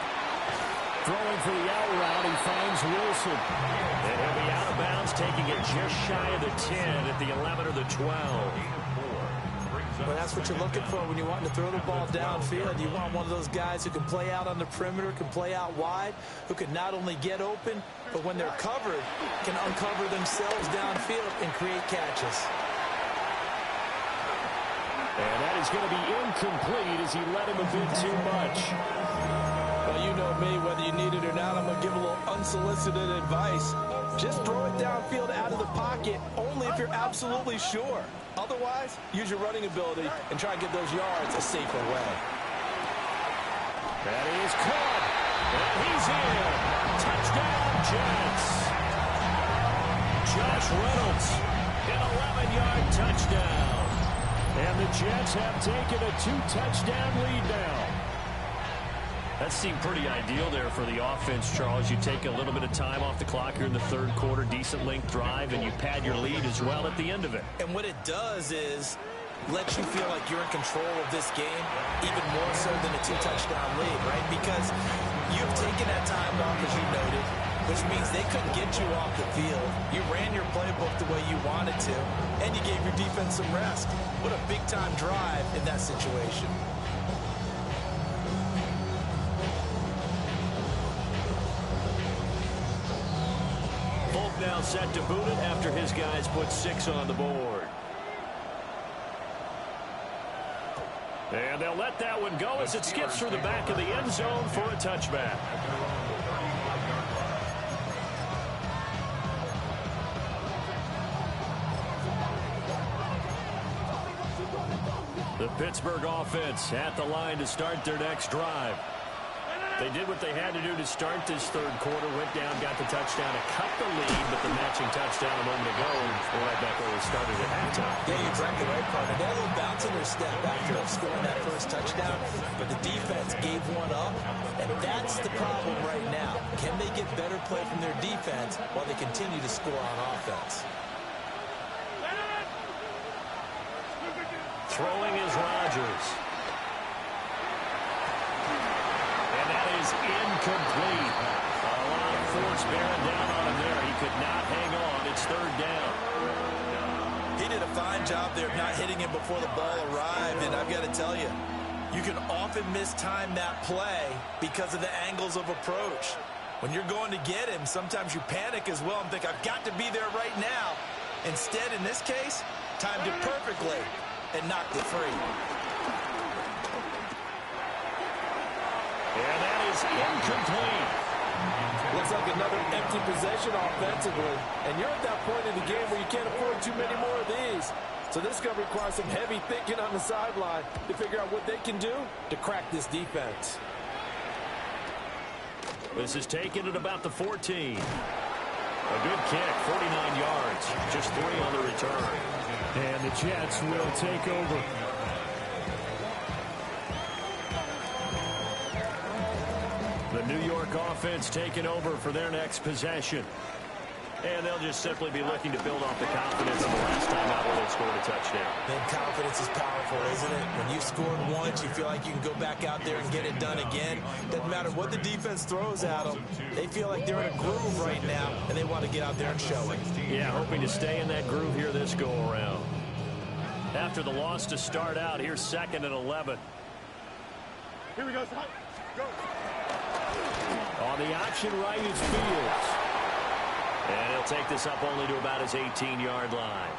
Throwing for the out route, he finds Wilson. And he'll be out of bounds, taking it just shy of the 10 at the 11 or the 12. Well, that's what you're looking for when you want to throw the ball downfield. You want one of those guys who can play out on the perimeter, can play out wide, who can not only get open, but when they're covered, can uncover themselves downfield and create catches. And that is going to be incomplete as he let him a bit too much. Well, you know me, whether you need it or not, I'm going to give a little unsolicited advice. Just throw it downfield out of the pocket, only if you're absolutely sure. Otherwise, use your running ability and try and get those yards a safer way. That is caught. And he's in. Touchdown, Jets. Josh Reynolds, an 11-yard touchdown. And the Jets have taken a 2-touchdown lead now. That seemed pretty ideal there for the offense, Charles. You take a little bit of time off the clock here in the third quarter, decent length drive, and you pad your lead as well at the end of it. And what it does is let you feel like you're in control of this game, even more so than a 2-touchdown lead, right? Because you've taken that time off, as you noted, which means they couldn't get you off the field. You ran your playbook the way you wanted to, and you gave your defense some rest. What a big-time drive in that situation. Folk now set to boot it after his guys put 6 on the board. And they'll let that one go as it skips through the back of the end zone for a touchback. The Pittsburgh offense at the line to start their next drive. They did what they had to do to start this third quarter. Went down, got the touchdown to cut the lead, but the matching touchdown a moment ago, we're right back where we started at halftime. Yeah, you're exactly right, partner. They had a little bounce in their step after scoring that first touchdown, but the defense gave one up, and that's the problem right now. Can they get better play from their defense while they continue to score on offense? Throwing is Rodgers. And that is incomplete. A lot of force bearing down on him there. He could not hang on. It's third down. He did a fine job there of not hitting him before the ball arrived, and I've got to tell you, you can often mistime that play because of the angles of approach. When you're going to get him, sometimes you panic as well and think, I've got to be there right now. Instead, in this case, timed it perfectly and knocked it free. And that is incomplete. Looks like another empty possession offensively. And you're at that point in the game where you can't afford too many more of these. So this is going to require some heavy thinking on the sideline to figure out what they can do to crack this defense. This is taken at about the 14. A good kick, 49 yards. Just 3 on the return. And the Jets will take over. The New York offense taking over for their next possession. And they'll just simply be looking to build off the confidence of the last time out where they scored a touchdown. Then confidence is powerful, isn't it? When you scored once, you feel like you can go back out there and get it done again. Doesn't matter what the defense throws at them. They feel like they're in a groove right now, and they want to get out there and show it. Yeah, hoping to stay in that groove here this go-around. After the loss to start out, here's 2nd and 11. Here we go. Go. On the option right is Fields. And he'll take this up only to about his 18-yard line.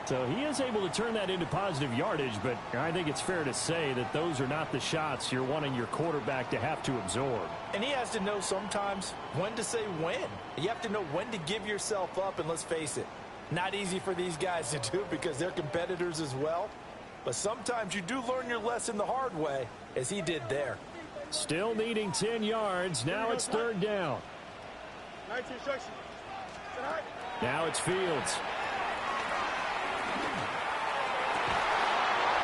So he is able to turn that into positive yardage, but I think it's fair to say that those are not the shots you're wanting your quarterback to have to absorb. And he has to know sometimes when to say when. You have to know when to give yourself up, and let's face it, not easy for these guys to do because they're competitors as well. But sometimes you do learn your lesson the hard way, as he did there. Still needing 10 yards. Now it's 3rd down. 19 instruction. Now it's Fields.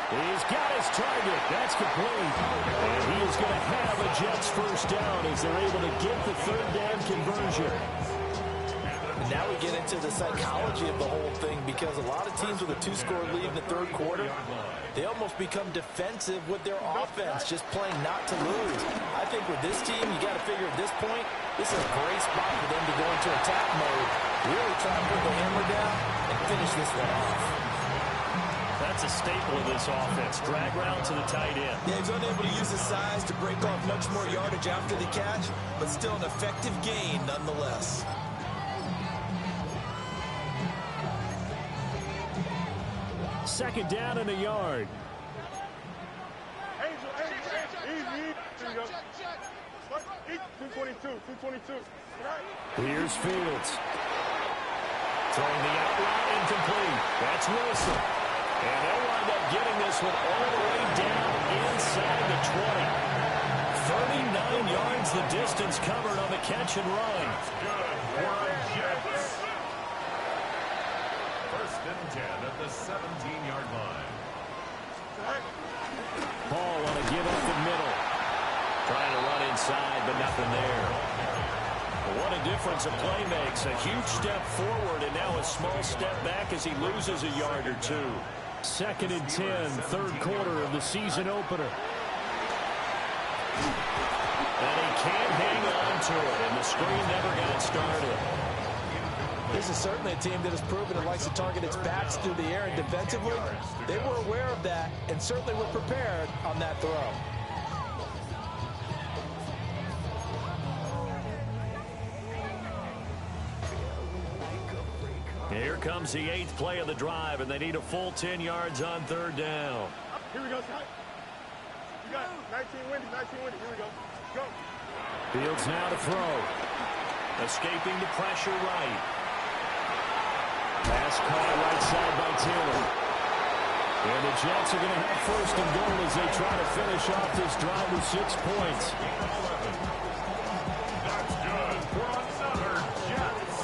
He's got his target. That's complete. And he is going to have a Jets first down as they're able to get the 3rd down conversion. And now we get into the psychology of the whole thing because a lot of teams with a 2-score lead in the third quarter, they almost become defensive with their offense, just playing not to lose. I think with this team, you got to figure at this point, this is a great spot for them to go into attack mode, really try to put the hammer down and finish this one off. That's a staple of this offense. Drag route to the tight end. Yeah, he's unable to use his size to break off much more yardage after the catch, but still an effective gain nonetheless. Second down and a yard. Angel. Easy. Here we go. 222. Here's Fields. Throwing the out route incomplete. That's Wilson. And they'll wind up getting this one all the way down inside the 20. 39 yards the distance covered on the catch and run. Good for the Jets. First and 10 at the 17-yard line. Paul want to give up the middle. Trying to run inside, but nothing there. What a difference a play makes. A huge step forward and now a small step back as he loses a yard or two. Second and 10, third quarter of the season opener. And he can't hang on to it, and the screen never got started. This is certainly a team that has proven it likes to target its backs through the air, and defensively, they were aware of that and certainly were prepared on that throw. Here comes the 8th play of the drive, and they need a full 10 yards on third down. Here we go, Scott. You got 19 windy, 19 windy. Here we go. Go. Fields now to throw. Escaping the pressure right. Pass caught right side by Taylor. And the Jets are going to have first and goal as they try to finish off this drive with 6 points. That's good for another Jets.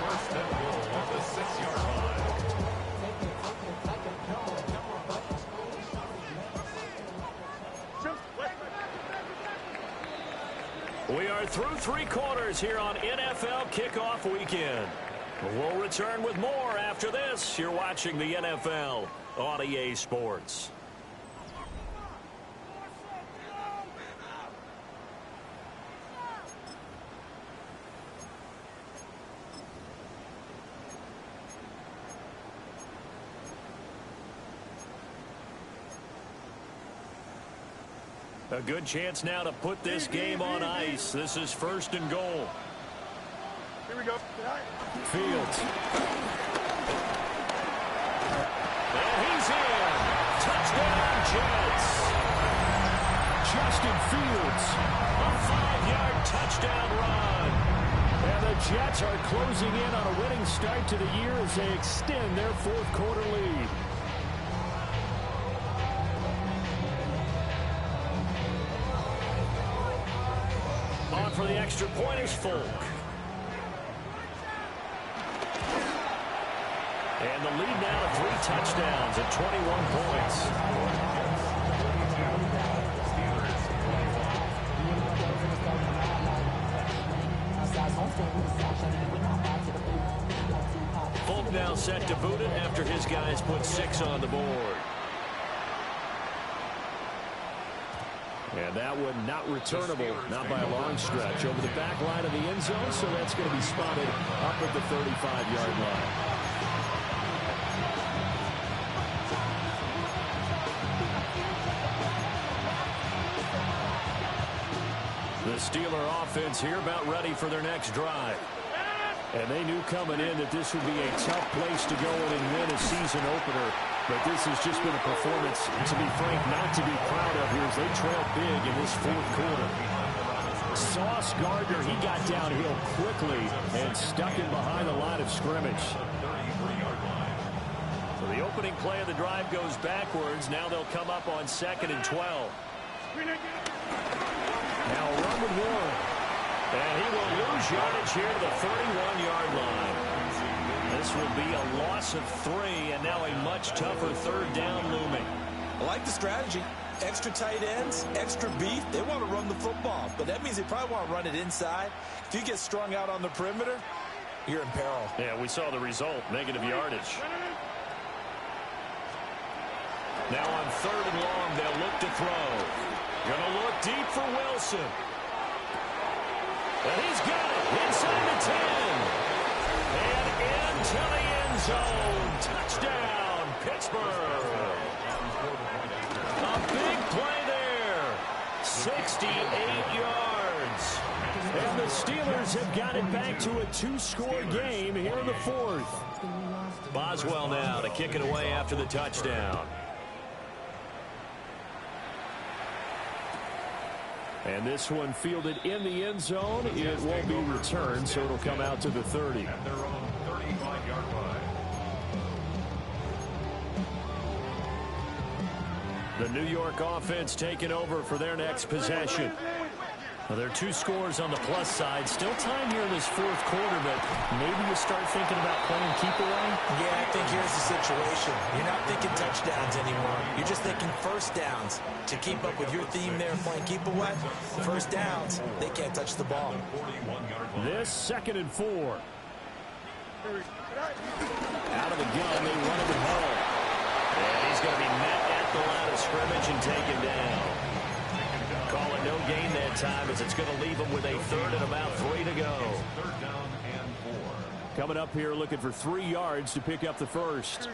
First and goal at the 6-yard line. We are through 3 quarters here on NFL Kickoff Weekend. We'll return with more after this. You're watching the NFL on EA Sports. A good chance now to put this game on ice. This is first and goal. Here we go. Fields. And he's in. Touchdown, Jets. Justin Fields. A 5-yard touchdown run. And the Jets are closing in on a winning start to the year as they extend their fourth quarter lead. On for the extra point is Folk. And the lead now to 3 touchdowns at 21 points. Folk now set to boot it after his guys put 6 on the board. And that one not returnable, not by a long stretch, over the back line of the end zone, so that's going to be spotted up at the 35-yard line. The Steeler offense here about ready for their next drive. And they knew coming in that this would be a tough place to go in and win a season opener. But this has just been a performance, to be frank, not to be proud of here as they trail big in this fourth quarter. Sauce Gardner, he got downhill quickly and stuck him behind the line of scrimmage. So the opening play of the drive goes backwards. Now they'll come up on 2nd and 12. Now run with Warren. And he will lose yardage here to the 31-yard line. This will be a loss of 3, and now a much tougher third down looming. I like the strategy. Extra tight ends, extra beef. They want to run the football, but that means they probably want to run it inside. If you get strung out on the perimeter, you're in peril. Yeah, we saw the result, negative yardage. Now on 3rd and long, they'll look to throw. Going to look deep for Wilson. And he's got it inside the 10. And into the end zone. Touchdown, Pittsburgh. A big play there. 68 yards. And the Steelers have got it back to a 2-score game here in the 4th. Boswell now to kick it away after the touchdown. And this one fielded in the end zone. It won't be returned, so it'll come out to the 30. At their own 35-yard line. The New York offense taking over for their next possession. Well, there are 2 scores on the plus side. Still time here in this fourth quarter, but maybe you start thinking about playing keep away? Yeah, I think here's the situation. You're not thinking touchdowns anymore. You're just thinking first downs. To keep up with your theme there playing keep away, first downs, they can't touch the ball. This 2nd and 4. Out of the gun, they run it with Hall. And he's going to be met at the line of scrimmage and taken down. Call it no gain that time as it's going to leave him with a 3rd and about 3 to go. 3rd down and 4. Coming up here looking for 3 yards to pick up the first.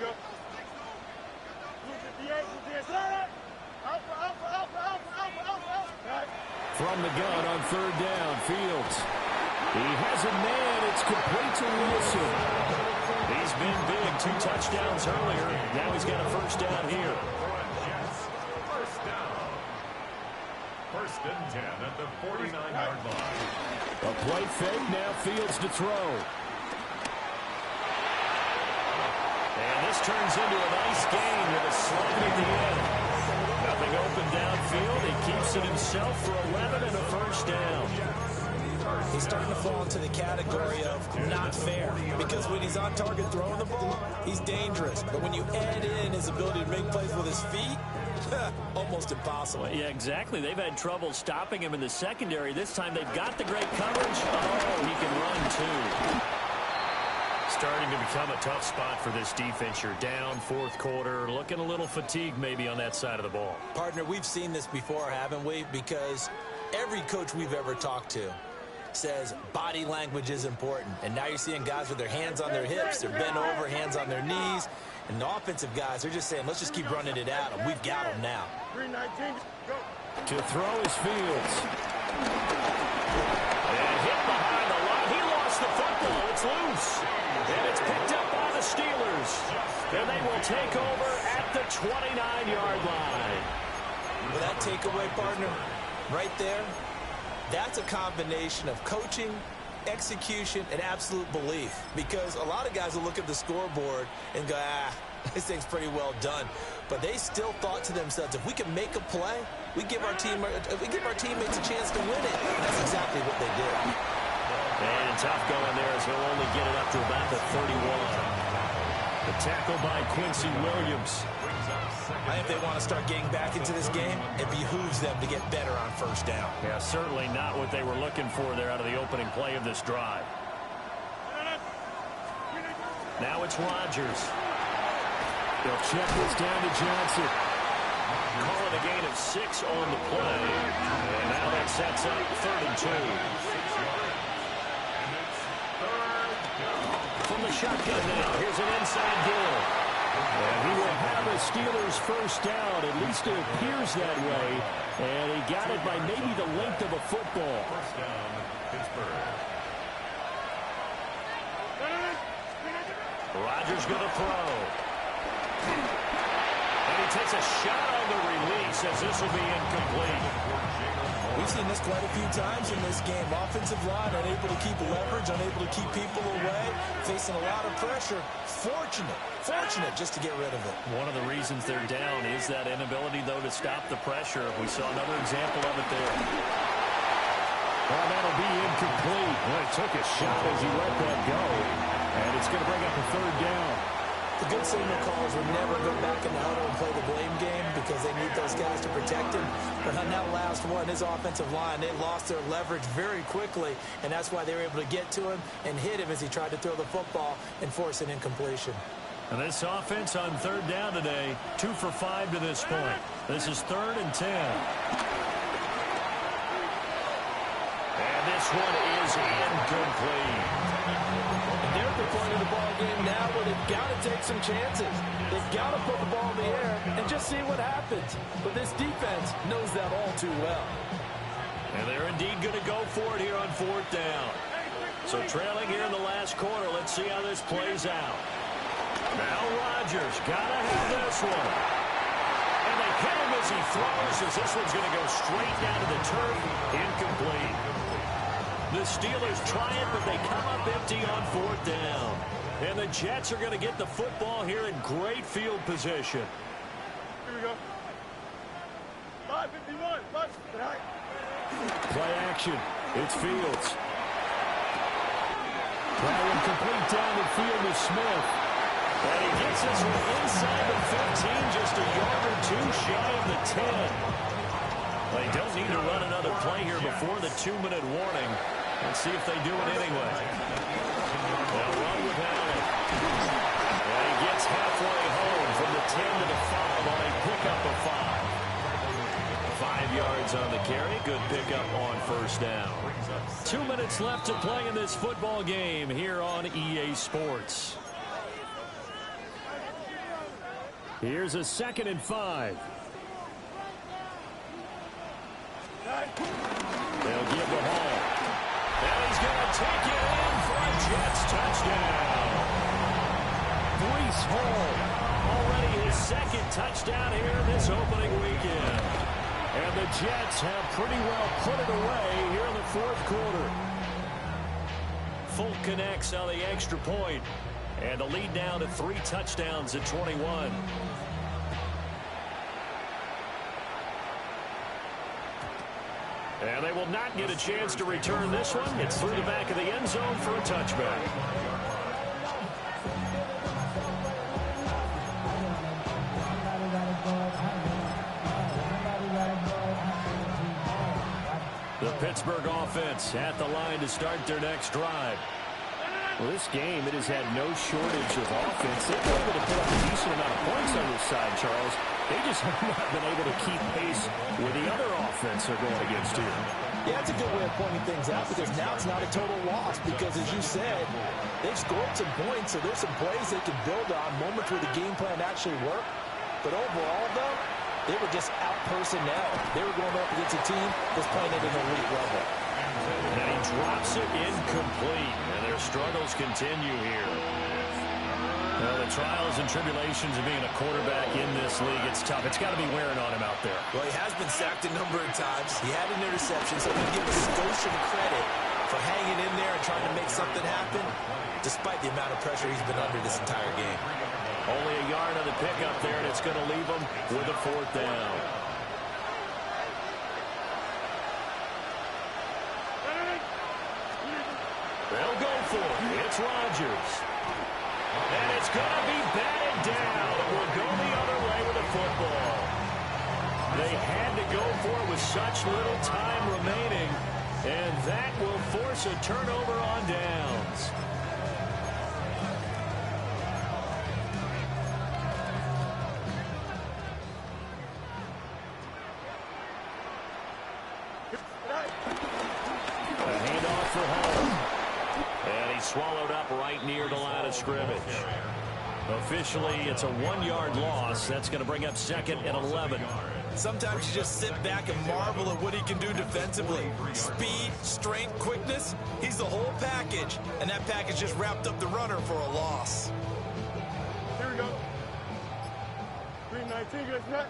From the gun on 3rd down, Fields. He has a man. It's complete to Wilson. He's been big. 2 touchdowns earlier. Now he's got a first down here. First down. 1st and 10 at the 49-yard line. A play fake. Now Fields to throw. And this turns into a nice gain with a slide at the end. Nothing open downfield. He keeps it himself for 11 and a first down. He's starting to fall into the category of not fair, because when he's on target throwing the ball, he's dangerous. But when you add in his ability to make plays with his feet, almost impossible. Well, yeah, exactly. They've had trouble stopping him in the secondary. This time they've got the great coverage. Oh, he can run too. Starting to become a tough spot for this defense. You're down 4th quarter, looking a little fatigued maybe on that side of the ball. Partner, we've seen this before, haven't we? Because every coach we've ever talked to says body language is important. And now you're seeing guys with their hands on their hips, they're bent over, hands on their knees. And the offensive guys are just saying, let's just keep running it at them. We've got them now. 319, go. To throw is Fields. And hit behind the line. He lost the football. It's loose. And it's picked up by the Steelers. And they will take over at the 29-yard line. With that takeaway, partner, right there, that's a combination of coaching, execution, and absolute belief. Because a lot of guys will look at the scoreboard and go, this thing's pretty well done. But they still thought to themselves, if we can make a play, we give our teammates a chance to win it. And that's exactly what they did. And tough going there as he'll only get it up to about the 31. The tackle by Quincy Williams. I think they want to start getting back into this game. It behooves them to get better on first down. Yeah, certainly not what they were looking for there out of the opening play of this drive. Now it's Rodgers. They'll check this down to Johnson. Call it a gain of 6 on the play. And now that sets up 3rd and 2. From the shotgun now, here's an inside Gill. And he will have a Steelers first down. At least it appears that way. And he got it by maybe the length of a football. First down, Pittsburgh. Rodgers going to throw. And he takes a shot on the release as this will be incomplete. We've seen this quite a few times in this game. Offensive line unable to keep leverage, unable to keep people away, facing a lot of pressure. Fortunate just to get rid of it. One of the reasons they're down is that inability, though, to stop the pressure. We saw another example of it there. Well, that'll be incomplete. Well, he took a shot as he let that go. And it's going to bring up a 3rd down. The good signal callers would never go back in the huddle and play the blame game because they need those guys to protect him. But on that last one, his offensive line, they lost their leverage very quickly, and that's why they were able to get to him and hit him as he tried to throw the football and force an incompletion. And this offense on 3rd down today, 2 for 5 to this point. This is 3rd and 10. And this one is incomplete. And they're at the point of the ball game now where they've got to take some chances. They've got to put the ball in the air and just see what happens. But this defense knows that all too well. And they're indeed going to go for it here on 4th down. So trailing here in the last quarter, let's see how this plays out. Now Rodgers got to have this one. And they hit him as he throws, as this one's going to go straight down to the turf. Incomplete. The Steelers try it, but they come up empty on 4th down. And the Jets are going to get the football here in great field position. Here we go. 51. Punch. Play action. It's Fields. That one complete down the field to Smith. And he gets this one inside the 15, just a yard or two shy of the 10. They don't need to run another play here before the 2-minute warning. Let's see if they do it anyway. They'll run with Allen. And he gets halfway home from the 10 to the 5 on a pickup of 5. 5 yards on the carry. Good pickup on first down. 2 minutes left to play in this football game here on EA Sports. Here's a 2nd and 5. They'll give the ball. And he's going to take it in for a Jets touchdown. Breece Hall, already his 2nd touchdown here in this opening weekend. And the Jets have pretty well put it away here in the 4th quarter. Fulton connects on the extra point. And the lead now to 3 touchdowns at 21. And they will not get a chance to return this one. It's through the back of the end zone for a touchback. The Pittsburgh offense at the line to start their next drive. Well, this game, it has had no shortage of offense. They've been able to put up a decent amount of points on this side, Charles. They just have not been able to keep pace with the other offense they're going against here. Yeah, it's a good way of pointing things out because now it's not a total loss because, as you said, they've scored some points, so there's some plays they can build on, moments where the game plan actually worked. But overall, though, they were just out personnel. They were going up against a team that's playing at an elite level. And he drops it incomplete, and their struggles continue here. Well, the trials and tribulations of being a quarterback in this league, it's tough. It's got to be wearing on him out there. Well, he has been sacked a number of times. He had an interception, so we give a Scotian credit for hanging in there and trying to make something happen, despite the amount of pressure he's been under this entire game. Only a yard on the pickup there, and it's going to leave him with a 4th down. They'll go for it. It's Rodgers. And it's going to be batted down. It will go the other way with the football. They had to go for it with such little time remaining, and that will force a turnover on downs. A handoff for Hall. And he's swallowed up right near the line of scrimmage. Officially, it's a 1-yard loss. That's going to bring up 2nd and 11. Sometimes you just sit back and marvel at what he can do defensively. Speed, strength, quickness. He's the whole package. And that package just wrapped up the runner for a loss. Here we go. 319, get us back.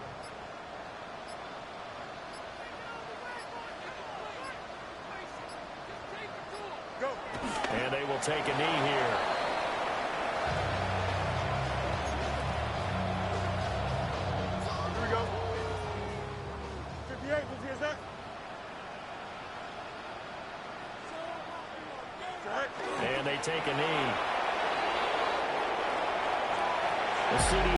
Go. And they will take a knee here. Here we go. 58, let's get that. And they take a knee. The CD